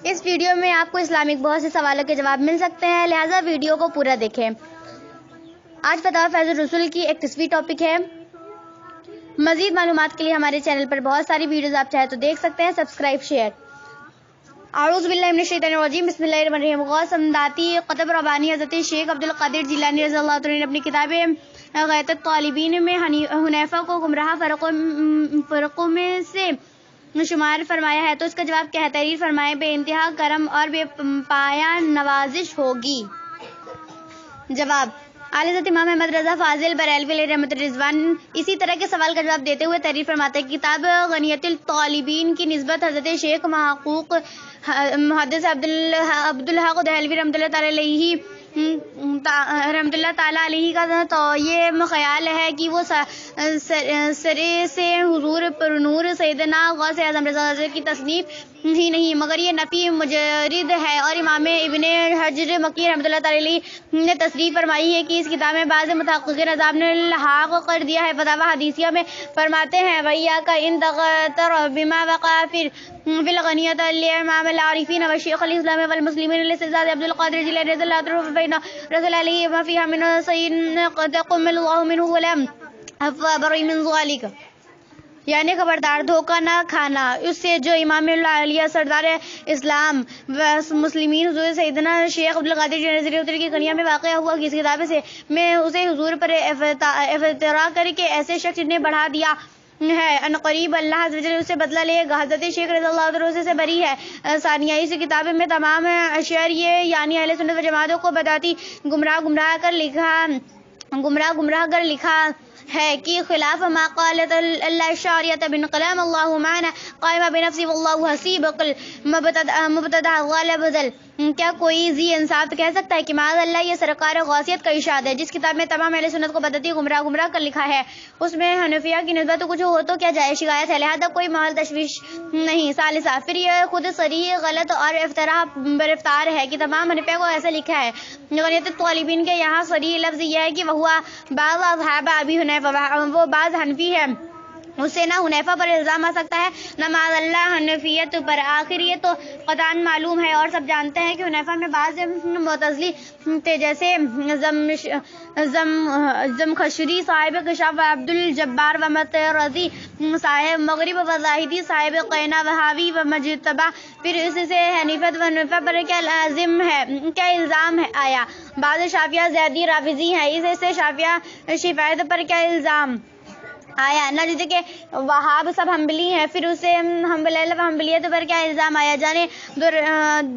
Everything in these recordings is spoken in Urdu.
اس ویڈیو میں آپ کو اسلامک بہت سے سوالوں کے جواب مل سکتے ہیں، لہٰذا ویڈیو کو پورا دیکھیں۔ آج فتاوی فیض الرسول کی 31ویں ٹاپک ہے۔ مزید معلومات کے لیے ہمارے چینل پر بہت ساری ویڈیوز آپ چاہیں تو دیکھ سکتے ہیں، سبسکرائب شیئر۔ اعوذ باللہ من الشیطان الرجیم، بسم اللہ الرحمن الرحیم۔ غوث امداتی قطب ربانی حضرت شیخ عبد القادر جیلانی رضی اللہ عنہ نے اپنی کتاب غایۃ الطالبین میں حنیفہ کو گمراہ فرقوں میں سے شمار فرمایا ہے، تو اس کا جواب کیا ہے؟ تحریر فرمائے، بے انتہا کرم اور بے پایہ نوازش ہوگی۔ جواب: اعلی حضرت امام احمد رضا فاضل بریلوی علیہ رحمۃ الرضوان اسی طرح کے سوال کا جواب دیتے ہوئے تحریر فرماتے ہیں کہ کتاب غنیۃ الطالبین کی نسبت حضرت شیخ محقوق محدث عبدالحق دہلوی رحمۃ اللہ تعالیٰ علیہ کا تو یہ خیال ہے کہ وہ سرے سے حضور پر نور سیدنا غوث اعظم رضا کی تصنیف ہی نہیں مگر یہ نفی مجرد ہے، اور امام ابن حجر مکی رحمۃ اللہ تعالیٰ علیہ نے تصریح فرمائی ہے کہ اس کتاب میں بعض محققین عذاب نے الحاق کر دیا ہے۔ فتاوی حدیثیہ میں فرماتے ہیں، وَإِيَّاكَ إِن تَغْتَرَّ بِمَا وَقَعَ فِي الْغَنِيَّةِ لِإِمَامِ الْعَارِفِينَ وَشَيْخِ الْإِسْلَامِ وَالْمُسْلِمِينَ لِلْأُستاذِ عبد القادر جیلانی رضی اللہ عنہ فإن رسول علیہ ما فيها من صيد قد تقبل الله منه ولم فبرئ من ذلك، یعنی خبردار دھوکہ نہ کھانا اس سے جو امام العالیہ سردار اسلام مسلمین حضور سیدنا شیخ عبد القادر جیلانی کی کنیا میں واقع ہوا کہ اس کتاب سے میں اسے حضور پر افترا کر کے ایسے شخص نے بڑھا دیا ہے، ان قریب اللہ عز و جل اسے بدلہ لے گا۔ حضرت شیخ رضی اللہ عنہ سے بری ہے۔ ثانیہ، اس کتاب میں تمام اشعریہ یعنی اہل سنت و جماعتوں کو بدعتی گمراہ کر لکھا ہے کہ خلاف ما قالت اللہ الشعریہ بن کلام اللہ معنا قائمہ بنفسی واللہ حسیب قل مبتدع غالب ذل۔ کیا کوئی ذی انصاف کہہ سکتا ہے کہ معاذ اللہ یہ سرکار غوثیت کا ارشاد ہے؟ جس کتاب میں تمام اہل سنت کو بدعتی گمراہ کر لکھا ہے، اس میں حنفیہ کی نسبت کچھ ہو تو کیا جائے شکایت ہے، لہذا کوئی محل تشویش نہیں۔ ثالثہ، پھر یہ خود صریح غلط اور افطار ہے کہ تمام حنفیہ کو ایسا لکھا ہے۔ غنیۃ الطالبین کے یہاں صریح لفظ یہ ہے کہ وہ بعض اصحاب ابی حنیفہ، وہ بعض حنفی ہے، اس سے نہ حنیفہ پر الزام آ سکتا ہے نہ معاذ اللہ حنفیت پر۔ آخر یہ تو قطعاً معلوم ہے اور سب جانتے ہیں کہ حنیفہ میں بعض معتزلی تھے، جیسے زمخشری صاحب کشاف و عبد الجبار و مترضی صاحب مغرب و زاہدی صاحب قینا وہاوی و مجتبہ۔ پھر اس سے حنیفہ پر کیا الزام آیا؟ بعض شافعیہ زیدی رافضی ہیں، اس سے شفاعت پر کیا الزام آیا؟ نجد کے وہاب سب حنبلی ہیں، پھر اسے حنبلیت پر کیا الزام آیا؟ جانے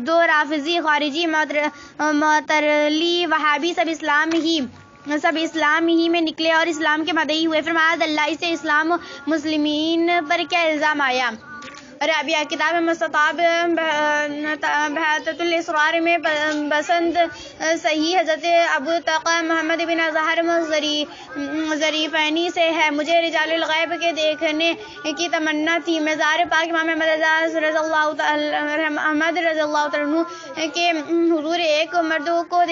دو رافضی خارجی معترلی وہابی سب اسلام ہی میں نکلے اور اسلام کے مدعی ہوئے، پھر معاذ اللہ اس سے اسلام مسلمین پر کیا الزام آیا؟ رابعہ، کتاب مستطاب بحثۃ الاسرار میں بسند صحیح حضرت ابو تقی محمد بن اظہر ظریفینی سے ہے، مجھے رجال الغیب کے دیکھنے کی تمنا تھی۔ مزار پاک امام احمد رضی اللہ عنہ کے حضور ایک مرد کو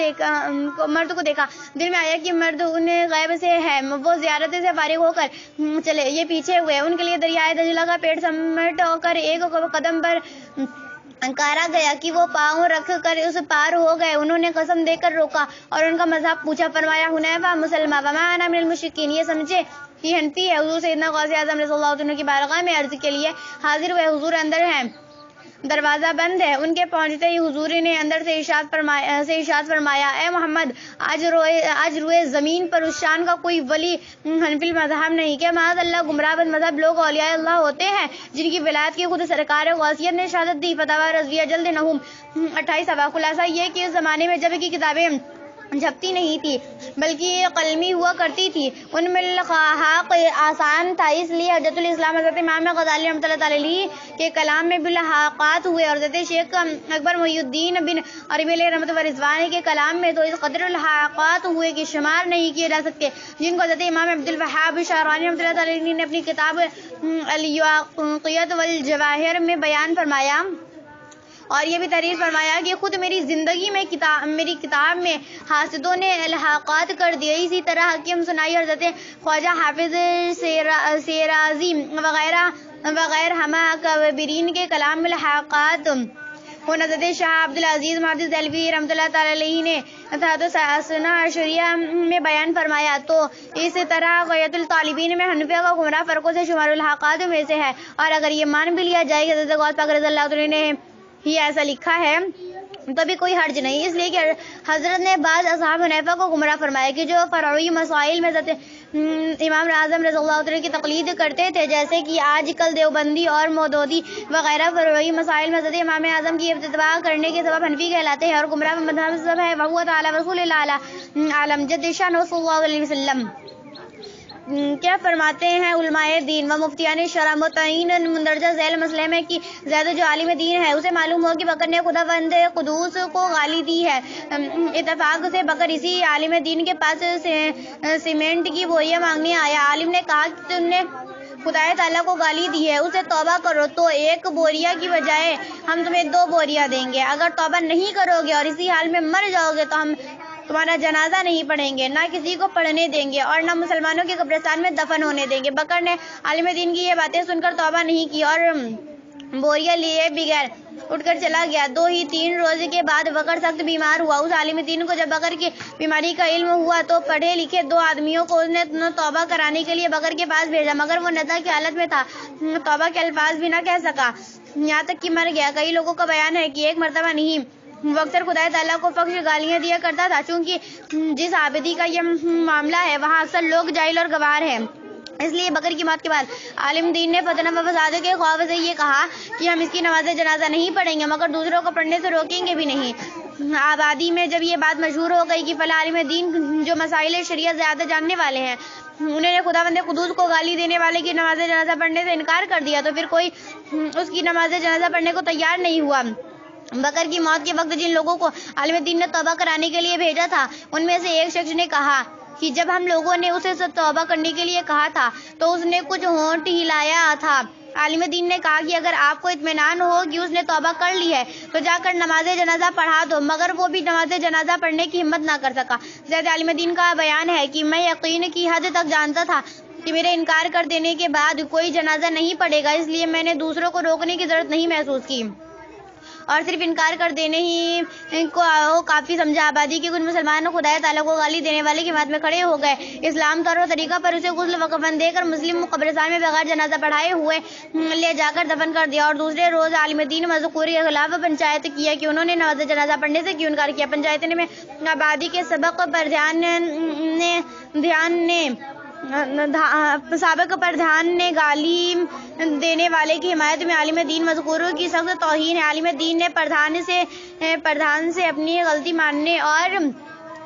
دیکھا، دل میں آیا کہ مرد ان غیب سے ہے، وہ زیارت سے فارغ ہو کر چلے، یہ پیچھے ہوئے، ان کے لیے دریائے دجلہ کا پیٹ سمٹ کر ایک قدم پر کارا گیا کہ وہ پاؤں رکھ کر اس پار ہو گئے، انہوں نے قسم دے کر روکا اور ان کا مذہب پوچھا، فرمایا حنیفہ مسلمہ وما انا من المشرکین، یہ سمجھے یہ حنفی ہے۔ حضور سیدنا غوث اعظم رضی اللہ عنہ کی بارگاہ میں عرض کے لیے حاضر ہوئے، حضور اندر ہیں، دروازہ بند ہے۔ ان کے پہنچتے ہی حضور نے اندر سے ارشاد فرمایا، اے محمد، آج روئے زمین پر اس شان کا کوئی ولی حنفی مذہب نہیں کہ معاذ اللہ گمراہ بد مذہب لوگ اولیاء اللہ ہوتے ہیں جن کی ولایت کی خود سرکار غوثیت نے شہادت دی۔ فتاوی رضویہ جلد نہوم 28۔ خلاصہ یہ کہ اس زمانے میں جب کی کتابیں جھپتی نہیں تھی بلکہ قلمی ہوا کرتی تھی، ان میں الحاق آسان تھا، اس لیے حجت الاسلام حضرت امام غزالی رحمۃ اللہ تعالیٰ علیہ کے کلام میں بالحاقات ہوئے، اور حضرت شیخ اکبر محی الدین بن عربی علیہ رحمۃ و رضوان کے کلام میں تو اس قدر الحاقات ہوئے کہ شمار نہیں کیے جا سکتے، جن کو حضرت امام عبد الوہاب شعرانی رحمۃ اللہ تعالیٰ علیہ نے اپنی کتاب الیاقوتۃ والجواہر میں بیان فرمایا۔ اور یہ بھی تحریر فرمایا کہ خود میری زندگی میں میری کتاب میں حاسدوں نے الحاقات کر دیے، اسی طرح حکیم سنائی حضرت خواجہ حافظ شیرازی وغیرہ ہمہ کبرین کے کلام میں الحاقات وہ حضرت شاہ عبدالعزیز محدث دہلوی رحمۃ اللہ تعالی علیہ نے اثنا عشریہ میں بیان فرمایا۔ تو اس طرح غیت الطالبین میں حنفیہ کا گمراہ فرقوں سے شمار الحاقات میں سے ہے، اور اگر یہ مان بھی لیا جائے کہ حضرت غوث پاک رضی اللہ عنہ نے ہی ایسا لکھا ہے تو بھی کوئی حرج نہیں، اس لیے کہ حضرت نے بعض اصحاب حنیفہ کو گمراہ فرمایا کہ جو فرعی مسائل میں امام اعظم رضی اللہ عنہ کی تقلید کرتے تھے، جیسے کہ آج کل دیوبندی اور مودودی وغیرہ فرعی مسائل میں حضرت امام اعظم کی اتباع کرنے کے سبب حنفی کہلاتے ہیں اور گمراہ مذہب ہے۔ وہو تعالی رسول اللہ عالم جد شان صلی اللہ علیہ وسلم کیا فرماتے ہیں علماء دین و مفتیان شرع متعین مندرجہ ذیل مسئلے میں کہ زید جو عالم دین ہے اسے معلوم ہو کہ بکر نے خداوند قدوس کو گالی دی ہے۔ اتفاق سے بکر اسی عالم دین کے پاس سیمنٹ کی بوریاں مانگنے آیا۔ عالم نے کہا کہ تم نے خدا تعالیٰ کو گالی دی ہے، اسے توبہ کرو تو ایک بوریا کی بجائے ہم تمہیں 2 بوریاں دیں گے۔ اگر توبہ نہیں کرو گے اور اسی حال میں مر جاؤ گے تو ہم تمہارا جنازہ نہیں پڑھیں گے، نہ کسی کو پڑھنے دیں گے اور نہ مسلمانوں کے قبرستان میں دفن ہونے دیں گے۔ بکر نے عالم دین کی یہ باتیں سن کر توبہ نہیں کی اور بوریا لیے بغیر اٹھ کر چلا گیا۔ 2 ہی 3 روز کے بعد بکر سخت بیمار ہوا۔ اس عالم دین کو جب بکر کی بیماری کا علم ہوا تو پڑھے لکھے 2 آدمیوں کو اس نے توبہ کرانے کے لیے بکر کے پاس بھیجا، مگر وہ ندہ کی حالت میں تھا، توبہ کے الفاظ بھی نہ کہہ سکا، یہاں تک کہ مر گیا۔ کئی لوگوں کا بیان ہے کہ ایک مرتبہ نہیں، وہ اکثر خدا تعالیٰ کو فحش گالیاں دیا کرتا تھا، چونکہ جس عابدی کا یہ معاملہ ہے وہاں اکثر لوگ جاہل اور گوار ہیں، اس لیے بکر کی موت کے بعد عالم دین نے فتنہ و فساد کے خوف سے یہ کہا کہ ہم اس کی نماز جنازہ نہیں پڑھیں گے، مگر دوسروں کو پڑھنے سے روکیں گے بھی نہیں۔ آبادی میں جب یہ بات مشہور ہو گئی کہ فلاں عالم دین جو مسائل شریعت زیادہ جاننے والے ہیں انہوں نے خداوند قدوس کو گالی دینے والے کی نماز جنازہ پڑھنے سے انکار کر دیا، تو پھر کوئی اس کی نماز جنازہ پڑھنے کو تیار نہیں ہوا۔ بکر کی موت کے وقت جن لوگوں کو عالم دین نے توبہ کرانے کے لیے بھیجا تھا ان میں سے ایک شخص نے کہا کہ جب ہم لوگوں نے اسے توبہ کرنے کے لیے کہا تھا تو اس نے کچھ ہونٹ ہلایا تھا۔ عالم دین نے کہا کہ اگر آپ کو اطمینان ہو کہ اس نے توبہ کر لی ہے تو جا کر نماز جنازہ پڑھا دو، مگر وہ بھی نماز جنازہ پڑھنے کی ہمت نہ کر سکا۔ زید عالم دین کا بیان ہے کہ میں یقین کی حد تک جانتا تھا کہ میرے انکار کر دینے کے بعد کوئی جنازہ نہیں پڑے گا، اس لیے میں نے دوسروں کو روکنے کی ضرورت نہیں محسوس کی اور صرف انکار کر دینے ہی کو کافی سمجھا۔ آبادی کے کچھ مسلمان خدا تعالیٰ کو گالی دینے والے کی بات میں کھڑے ہو گئے، اسلام طور و طریقہ پر اسے غسل و کفن دے کر مسلم قبرستان میں بغیر جنازہ پڑھائے ہوئے لے جا کر دفن کر دیا، اور دوسرے روز عالم دین مذکور کے خلاف پنچایت کیا کہ انہوں نے نماز جنازہ پڑھنے سے کیوں انکار کیا۔ پنچایت میں آبادی کے سابق پردھان نے گالی دینے والے کی حمایت میں عالم دین مذکور کی سخت توہین ہے۔ عالم دین نے پردھان سے اپنی غلطی ماننے اور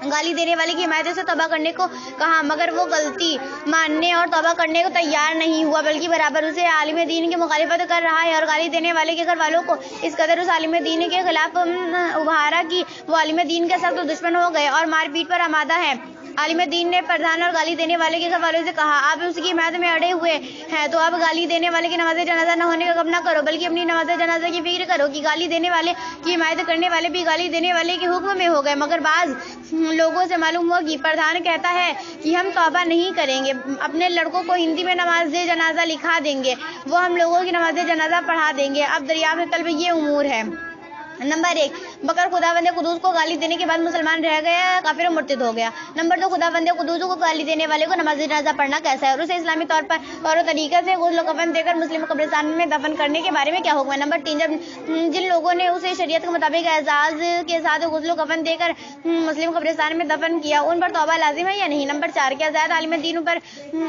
گالی دینے والے کی حمایت سے توبہ کرنے کو کہا، مگر وہ غلطی ماننے اور توبہ کرنے کو تیار نہیں ہوا، بلکہ برابر اسے عالم دین کی مخالفت کر رہا ہے، اور گالی دینے والے کے گھر والوں کو اس قدر اس عالم دین کے خلاف ابھارا کہ وہ عالم دین کے سخت دشمن ہو گئے اور مار پیٹ پر آمادہ ہیں۔ عالم دین نے پردھان اور گالی دینے والے کے گھر والوں سے کہا، آپ اس کی حمایت میں اڑے ہوئے ہیں تو اب گالی دینے والے کی نماز جنازہ نہ ہونے کا غم نہ کرو، بلکہ اپنی نماز جنازہ کی فکر کرو کہ گالی دینے والے کی حمایت کرنے والے بھی گالی دینے والے کے حکم میں ہو گئے۔ مگر بعض لوگوں سے معلوم ہوا کہ پردھان کہتا ہے کہ ہم توبہ نہیں کریں گے، اپنے لڑکوں کو ہندی میں نماز جنازہ لکھا دیں گے، وہ ہم لوگوں کی نماز جنازہ پڑھا دیں گے۔ اب دریافت طلب یہ امور ہے۔ نمبر 1، بکر خداوند قدوس کو گالی دینے کے بعد مسلمان رہ گیا، کافر و مرتد ہو گیا۔ نمبر 2، خداوند قدوس کو گالی دینے والے کو نماز جنازہ پڑھنا کیسا ہے اور اسے اسلامی طور و طریقہ سے غسل و کفن دے کر مسلم قبرستان میں دفن کرنے کے بارے میں کیا حکم ہے۔ نمبر 3، جن لوگوں نے اسے شریعت کے مطابق اعزاز کے ساتھ غسل و کفن دے کر مسلم قبرستان میں دفن کیا، ان پر توبہ لازم ہے یا نہیں۔ نمبر 4، کیا زید عالم دین پر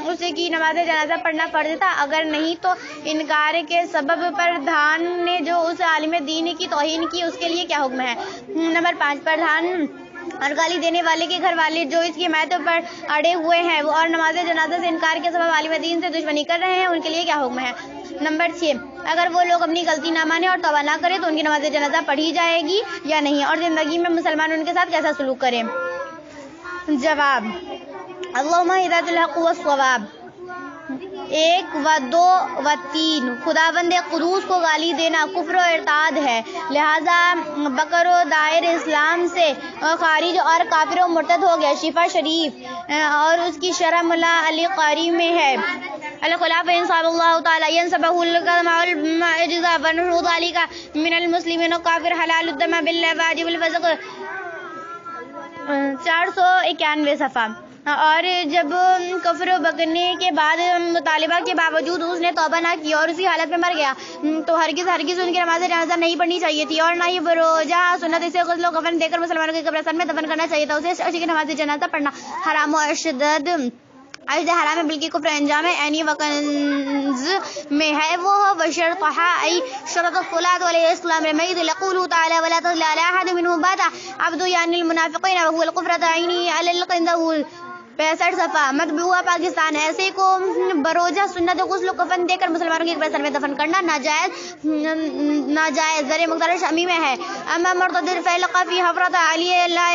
اس کی نماز جنازہ پڑھنا فرض تھا؟ اگر نہیں تو انکار کے سبب پردھان نے جو اس عالم دین کی توہین کی اس کے لیے کیا حکم ہے۔ نمبر 5، پردھان اور گالی دینے والے کے گھر والے جو اس کی حمایت پر اڑے ہوئے ہیں اور نماز جنازہ سے انکار کے سبب عالم دین سے دشمنی کر رہے ہیں، ان کے لیے کیا حکم ہے۔ نمبر 6، اگر وہ لوگ اپنی غلطی نہ مانے اور توبہ نہ کرے تو ان کی نماز جنازہ پڑھی جائے گی یا نہیں، اور زندگی میں مسلمان ان کے ساتھ کیسا سلوک کریں۔ جواب: اللہم ہدایت الحق والصواب۔ 1 و 2 و 3، خداوند قدوس کو گالی دینا کفر و ارتاد ہے، لہذا بکر و دائر اسلام سے خارج اور کافر و مرتد ہو گیا۔ شفا شریف اور اس کی شرح ملا علی قاری میں ہے۔ الخلاف انصاب اللہ تعالی ینصبہ القدم والعجزہ ونحوض علیکہ من المسلمین کافر حلال الدم باللہ واجب الفسق 491 صفحہ. اور جب کفر بکنے کے بعد مطالبہ کے باوجود اس نے توبہ نہ کی اور اسی حالت میں مر گیا تو ہرگز ان کی نماز جنازہ نہیں پڑھنی چاہیے تھی اور نہ ہی بروجہ سنت اسے غسل و کفن دے کر مسلمانوں کے قبرستان میں دفن کرنا چاہیے تھا. اسے شخص کی نماز جنازہ پڑھنا حرام و اشد حرام ہے بلکہ کفر انجام عینی وکنز میں ہے. وہ بشرطہ ای شرط الصلاۃ علیہ السلام المیت لقوله تعالی ولا تصلی علی احد منهم بات عبد یعنی المنافقین وهو الكفر عینی علی القندہ 65 صفحہ. مطبوعہ پاکستان. ایسے کو بروجہ سنت غسل و کفن دے کر مسلمانوں کے قبرستان میں دفن کرنا ناجائز ذر مقدار شامی میں ہے. اما مرتد فلقى فی حفرۃ علی لا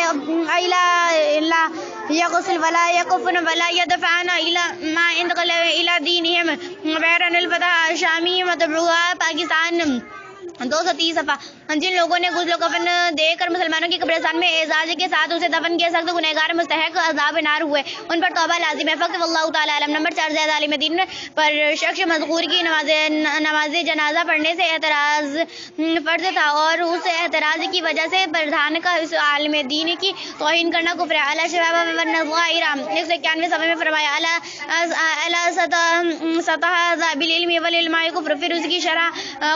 یغسل ولا یکفن ولا یدفعن الی ما انتقل الی دینہم بیرن الفتح شامی. مطبوعہ پاکستان 230 صفحہ. جن لوگوں نے غسل و کفن دے کر مسلمانوں کی قبرستان میں اعزاز کے ساتھ اسے دفن کیا سخت گنہگار مستحق عذاب نار ہوئے ان پر توبہ لازم ہے. فقط واللہ تعالی عالم. نمبر 4 زید عالم دین پر شخص مذکور کی نماز جنازہ پڑھنے سے اعتراض فرض تھا اور اس اعتراض کی وجہ سے پردھان کا اس عالم دین کی توہین کرنا کفر ہے. اعلی شباب والنظائر 191 صفحے میں فرمایا اعلی سطح بالعلم والعلماء کفر. پھر اس کی شرح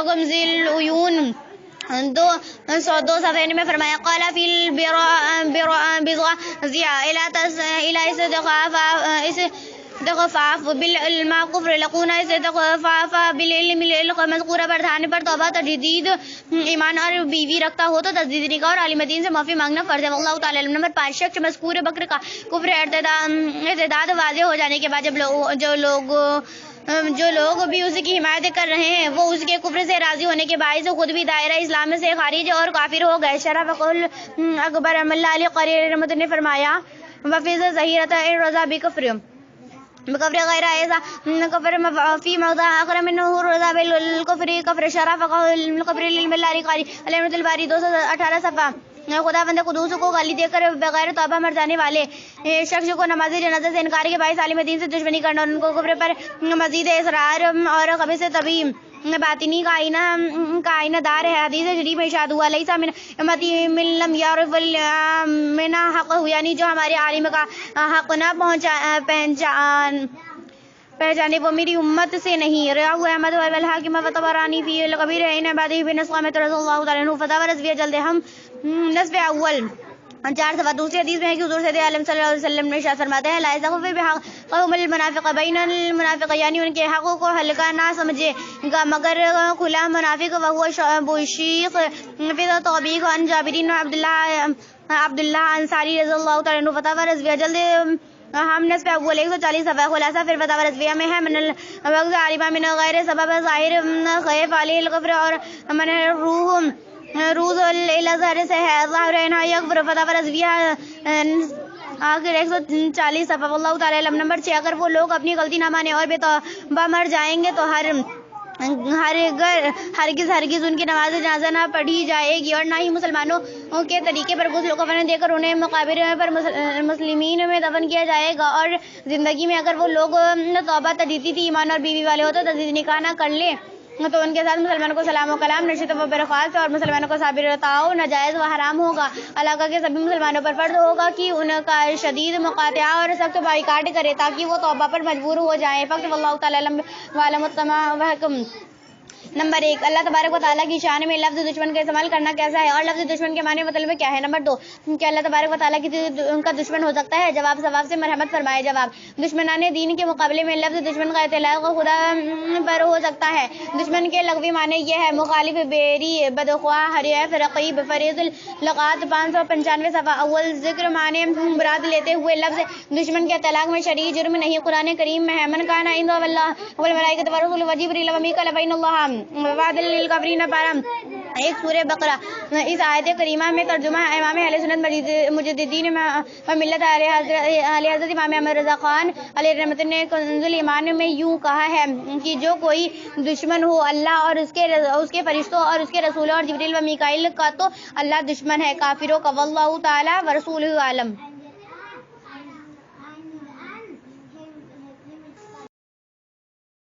غمز العیون 202 صفحے میں فرمایا قال فی البضع ضیاء الى استغفاف بالعلم کفر لقون استغفاف بالعلم مذکورہ پردھان پر توبہ تجدید ایمان اور بیوی رکھتا ہو تو تجدید نکاح اور عالم دین سے معافی مانگنا فرض ہے. واللہ تعالی علم. نمبر 5 شخص مذکور بکر کا کفر ارتداد واضح ہو جانے کے بعد جو لوگ بھی اس کی حمایت کر رہے ہیں وہ اس کے کفر سے راضی ہونے کے باعث خود بھی دائرہ اسلام سے خارج اور کافر ہو گئے. شرح فقہ اکبر اللہ علی قاری رحمۃ نے فرمایا وفیز ظہیرۃ الرضا بکفر غیر ایسا کفر فی موضع آخر منہ الرضا بالکفر کفر. شرح فقہ القبر للملاری قاری علامۃ الباری 218 صفحہ. خدا بند قدوس کو گالی دے کر بغیر توبہ مر جانے والے شخص کو نماز جنازہ سے انکار کے باعث عالم دین سے دشمنی کرنا اور ان کو کفر پر مزید اصرار اور خبیث طبی باطنی کا آئینہ دار ہے. حدیث شریف میں ارشاد ہوا لیسا من امتی من لم یعرف من حق، یعنی جو ہمارے عالم کا حق نہ پہچانے وہ میری امت سے نہیں. رواه احمد والحاکم والطبرانی فی الکبیر ان عبادہ بن اسقامۃ رضی اللہ تعالی عنہ. فتاوی رضویہ جلد ہم نصف اول 4 صفحہ. دوسری حدیث میں ہے کہ حضور صلی اللہ علیہ وسلم نے ارشاد فرماتے ہیں لا یسخف بحقهم المنافق بین المنافق، یعنی ان کے حقوں کو ہلکا نہ سمجھے گا مگر کھلا منافق. وهو شیخ فی توبیخ عن جابر بن عبداللہ انصاری رضی اللہ تعالی عنہ. فتاوی رضویہ جلد ہم نصف اول 140 صفحہ. خلاصہ پھر فتاوی رضویہ میں ہے من الوقت عالمہ من غیر سبب ظاہر خیف علیہ الغفر اور من روز الازہر سے ہے ظاہر انہا یکفر. فتاوی رضویہ آخر 140 صفحہ. واللہ تعالی علم. نمبر 6 اگر وہ لوگ اپنی غلطی نہ مانے اور بے توبہ مر جائیں گے تو ہرگز ان کی نماز جنازہ نہ پڑھی جائے گی اور نہ ہی مسلمانوں کے طریقے پر غسل و کفن دے کر انہیں مقابر پر مسلمین میں دفن کیا جائے گا. اور زندگی میں اگر وہ لوگ توبہ تجدیدی تھی ایمان اور بیوی والے ہو تو تجدید نکاح نہ کر لیں تو ان کے ساتھ مسلمانوں کو سلام و کلام نشست و برخاست اور مسلمانوں کو صابر رتاؤ ناجائز و حرام ہوگا. علاقہ کے سبھی مسلمانوں پر فرض ہوگا کہ ان کا شدید مقاطعہ اور سخت بائیکاٹ کرے تاکہ وہ توبہ پر مجبور ہو جائیں. فقط واللہ تعالی علم وعلم التمام. نمبر 1 اللہ تبارک و تعالیٰ کی شان میں لفظ دشمن کا استعمال کرنا کیسا ہے اور لفظ دشمن کے معنی مطلب کیا ہے. نمبر 2 کہ اللہ تبارک و تعالیٰ ان کا دشمن ہو سکتا ہے. جواب ثواب سے مرحمت فرمائے. جواب دشمنان دین کے مقابلے میں لفظ دشمن کا اطلاق خدا پر ہو سکتا ہے. دشمن کے لغوی معنی یہ ہے مخالف، بیری، بدخواہ، حریف، رقیب. فریض اللغات 595 صفحہ اول. ذکر معنی مراد لیتے ہوئے لفظ دشمن کے اطلاق میں شرعی جرم نہیں. قرآن کریم میں ہے من کان عند اللہ والملائکۃ والرسل وجبریل ومیکائیل فإن اللہ وعد للکافرین پارا 1 سورہ بقرہ. اس آیت کریمہ میں ترجمہ امام اہل سنت مجددین و ملت علی حضرت امام احمد رضا خان علیہ رحمت نے کنز ایمان میں یوں کہا ہے کہ جو کوئی دشمن ہو اللہ اور اس کے فرشتوں اور اس کے رسولوں اور جبریل و میکائیل کا تو اللہ دشمن ہے کافروں کا. واللہ تعالی ورسولہ عالم.